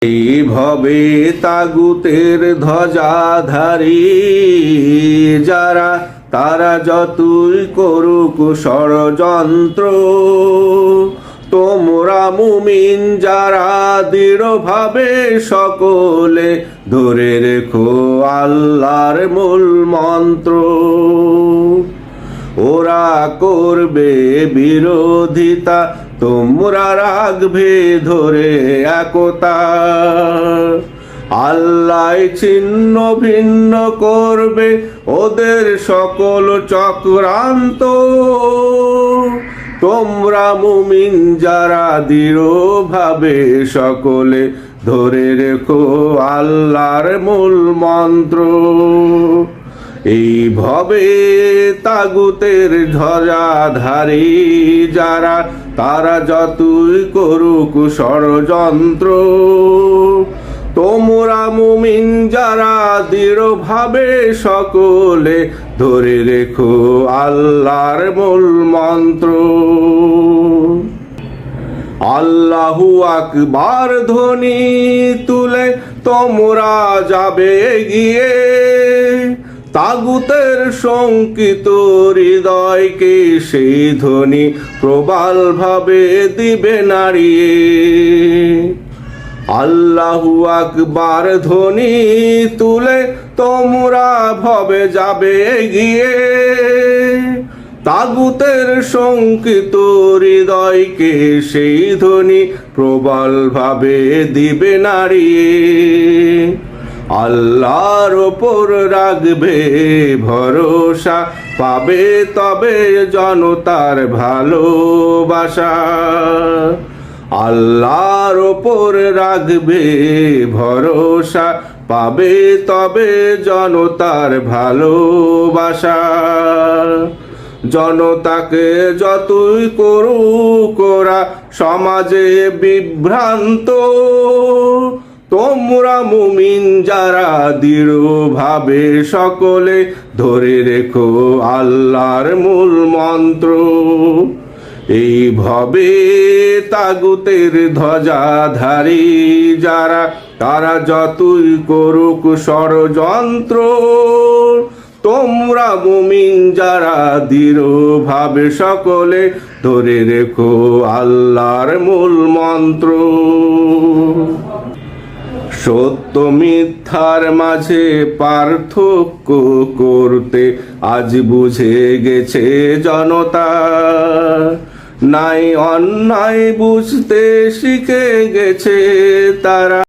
এইভাবে তাগুতের ধ্বজাধারী যারা, তারা যতই করুক ষড়যন্ত্র, তোমরা মুমিন যারা দৃঢ়ভাবে সকলে ধরে রেখো আল্লাহর মূল মন্ত্র। ওরা করবে বিরোধিতা, তোমরা রাখবে ধরে একতা। আল্লাহ ছিন্ন ভিন্ন করবে ওদের সকল চক্রান্ত। তোমরা মুমিন যারা দৃঢ়ভাবে সকলে ধরে রেখো আল্লাহর মূল মন্ত্র। এইভাবে তাগুতের ধ্বজাধারী যারা, তারা যতই করুক ষড়যন্ত্র, তোমরা মুমিন যারা দৃঢ়ভাবে সকলে ধরে রেখো আল্লাহর মূল মন্ত্র। আল্লাহু আকবার ধ্বনি তুলে তোমরা যাবে এগিয়ে, তাগুতের শঙ্কিত হৃদয়কে সেই ধ্বনি প্রবল ভাবে দিবে নাড়িয়ে। আল্লাহু আকবার ধ্বনি তুলে তোমরা ভবে যাবে এগিয়ে, তাগুতের শঙ্কিত হৃদয়কে সেই ধ্বনি প্রবল ভাবে দিবে নাড়িয়ে। আল্লাহর ওপর রাখবে ভরসা, পাবে তবে জনতার ভালোবাসা। আল্লাহর ওপর রাখবে ভরসা, পাবে তবে জনতার ভালোবাসা। জনতাকে যতই করুক ওরা সমাজে বিভ্রান্ত, তোমরা মুমিন যারা দৃঢ়ভাবে সকলে ধরে রেখো আল্লাহর মূল মন্ত্র। এইভাবে তাগুতের ধ্বজাধারী যারা, তারা যতই করুক ষড়যন্ত্র, তোমরা মুমিন যারা দৃঢ়ভাবে সকলে ধরে রেখো আল্লাহর মূল মন্ত্র। সত্য মিথ্যার মাঝে পার্থক্য করতে আজ বুঝে গেছে জনতা, নাই অন্যায় বুঝতে শিখে গেছে তারা।